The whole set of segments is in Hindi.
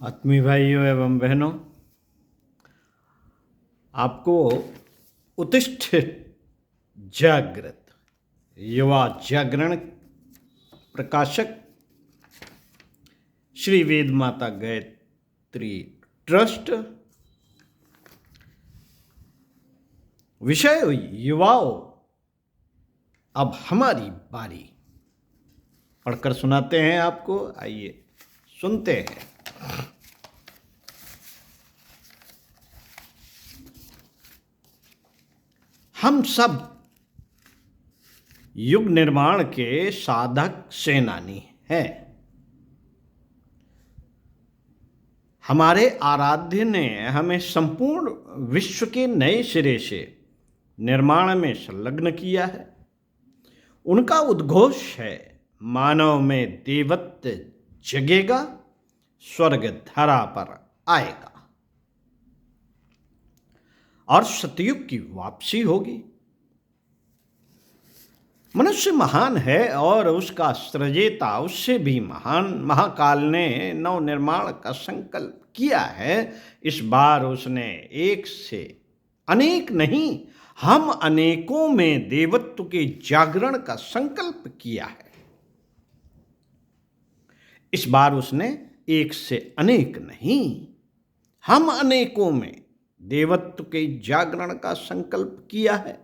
आत्मीय भाइयों एवं बहनों, आपको उत्तिष्ठ जागृत युवा जागरण प्रकाशक श्री वेद माता गायत्री ट्रस्ट विषय युवाओं अब हमारी बारी पढ़कर सुनाते हैं आपको। आइए सुनते हैं। हम सब युग निर्माण के साधक सेनानी हैं। हमारे आराध्य ने हमें संपूर्ण विश्व के नए सिरे से निर्माण में संलग्न किया है। उनका उद्घोष है, मानव में देवत्व जगेगा, स्वर्ग धरा पर आएगा और सतयुग की वापसी होगी। मनुष्य महान है और उसका सृजेता उससे भी महान। महाकाल ने नव निर्माण का संकल्प किया है। इस बार उसने एक से अनेक नहीं, हम अनेकों में देवत्व के जागरण का संकल्प किया है। इस बार उसने एक से अनेक नहीं, हम अनेकों में देवत्व के जागरण का संकल्प किया है।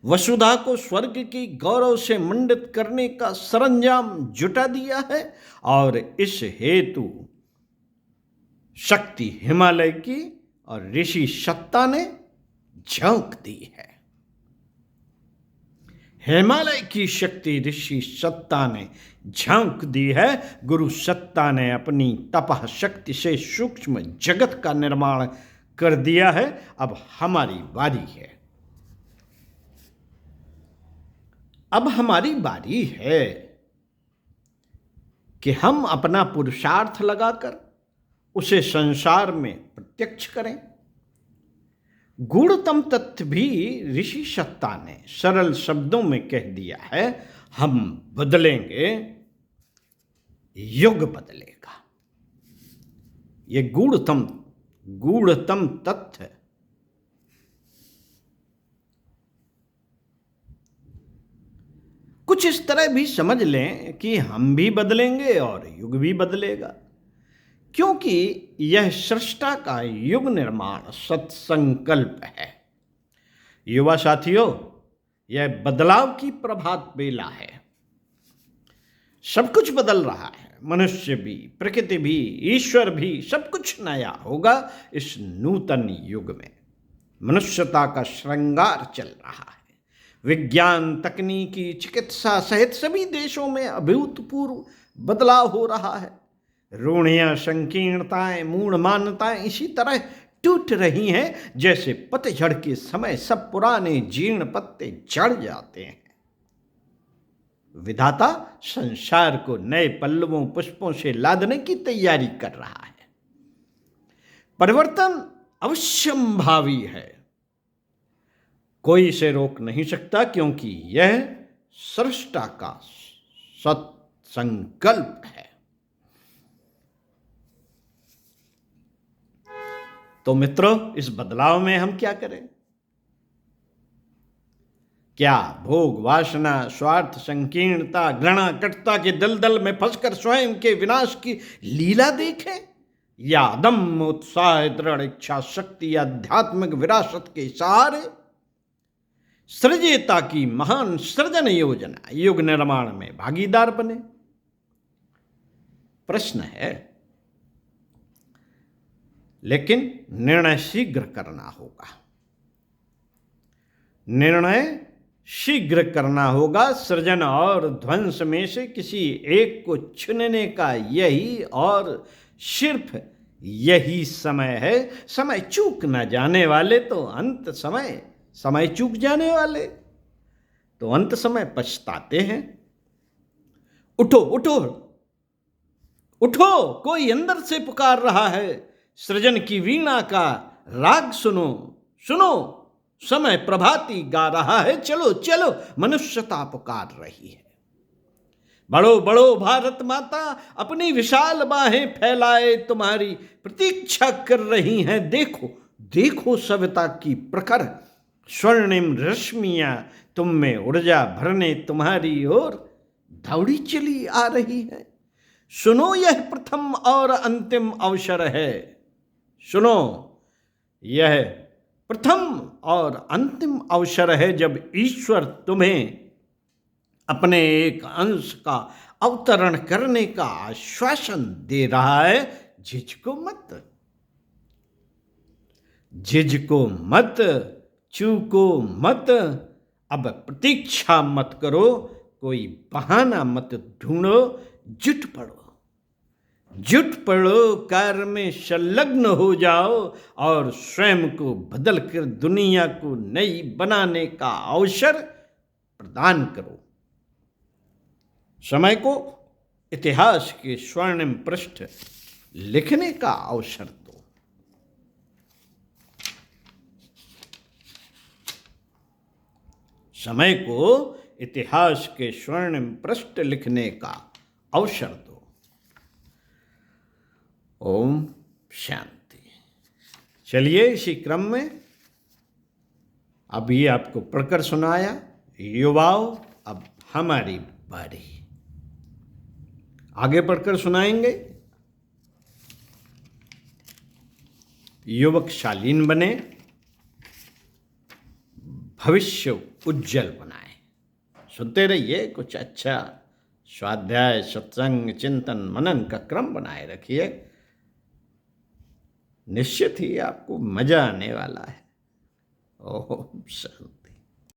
वसुधा को स्वर्ग की गौरव से मंडित करने का सरंजाम जुटा दिया है और इस हेतु शक्ति हिमालय की और ऋषि सत्ता ने झोंक दी है। हिमालय की शक्ति ऋषि सत्ता ने झोंक दी है। गुरु सत्ता ने अपनी तपह शक्ति से सूक्ष्म जगत का निर्माण कर दिया है। अब हमारी बारी है। अब हमारी बारी है कि हम अपना पुरुषार्थ लगाकर उसे संसार में प्रत्यक्ष करें। गूढ़तम तथ्य भी ऋषि सत्ता ने सरल शब्दों में कह दिया है, हम बदलेंगे, युग बदलेगा। ये गूढ़तम तथ्य कुछ इस तरह भी समझ लें कि हम भी बदलेंगे और युग भी बदलेगा, क्योंकि यह सृष्टा का युग निर्माण सत्संकल्प है। युवा साथियों, यह बदलाव की प्रभात बेला है। सब कुछ बदल रहा है। मनुष्य भी, प्रकृति भी, ईश्वर भी, सब कुछ नया होगा। इस नूतन युग में मनुष्यता का श्रृंगार चल रहा है। विज्ञान, तकनीकी, चिकित्सा सहित सभी देशों में अभूतपूर्व बदलाव हो रहा है। रूढ़ियां, संकीर्णताएं, मूढ़ मान्यताएं इसी तरह टूट रही हैं जैसे पतझड़ के समय सब पुराने जीर्ण पत्ते झड़ जाते हैं। विधाता संसार को नए पल्लवों, पुष्पों से लादने की तैयारी कर रहा है। परिवर्तन अवश्यंभावी है, कोई इसे रोक नहीं सकता, क्योंकि यह सृष्टा का सत्संकल्प है। तो मित्रों, इस बदलाव में हम क्या करें? क्या भोग, वासना, स्वार्थ, संकीर्णता, घृणा, कटुता के दलदल में फंसकर स्वयं के विनाश की लीला देखें, या अदम्य उत्साह, दृढ़ इच्छा शक्ति, आध्यात्मिक विरासत के सहारे सृजेता की महान सृजन योजना युग निर्माण में भागीदार बने? प्रश्न है, लेकिन निर्णय शीघ्र करना होगा। निर्णय शीघ्र करना होगा। सृजन और ध्वंस में से किसी एक को चुनने का यही और सिर्फ यही समय है। समय चूक न जाने वाले तो अंत समय चूक जाने वाले तो अंत समय पछताते हैं। उठो उठो उठो, कोई अंदर से पुकार रहा है। सृजन की वीणा का राग सुनो सुनो, समय प्रभाती गा रहा है। चलो चलो, मनुष्यता पुकार रही है। बढ़ो बढ़ो भारत माता, अपनी विशाल बाहें फैलाए तुम्हारी प्रतीक्षा कर रही हैं। देखो देखो सविता की प्रखर स्वर्णिम रश्मियां तुम में ऊर्जा भरने तुम्हारी ओर दौड़ी चली आ रही है। सुनो यह प्रथम और अंतिम अवसर है। सुनो यह प्रथम और अंतिम अवसर है जब ईश्वर तुम्हें अपने एक अंश का अवतरण करने का आश्वासन दे रहा है। झिझको मत, झिझको मत, चूको मत। अब प्रतीक्षा मत करो, कोई बहाना मत ढूंढो, जुट पड़ो, जुट पड़ो, कार्य में संलग्न हो जाओ और स्वयं को बदल कर दुनिया को नई बनाने का अवसर प्रदान करो। समय को इतिहास के स्वर्णिम पृष्ठ लिखने का अवसर दो। समय को इतिहास के स्वर्णिम पृष्ठ लिखने का अवसर दो। ओम शांति। चलिए इसी क्रम में अभी आपको पढ़कर सुनाया। युवाओं, अब हमारी बारी। आगे पढ़कर सुनाएंगे। युवक शालीन बने, भविष्य उज्जवल बनाए। सुनते रहिए, कुछ अच्छा स्वाध्याय, सत्संग, चिंतन, मनन का क्रम बनाए रखिए। निश्चित ही आपको मजा आने वाला है। ओम शांति।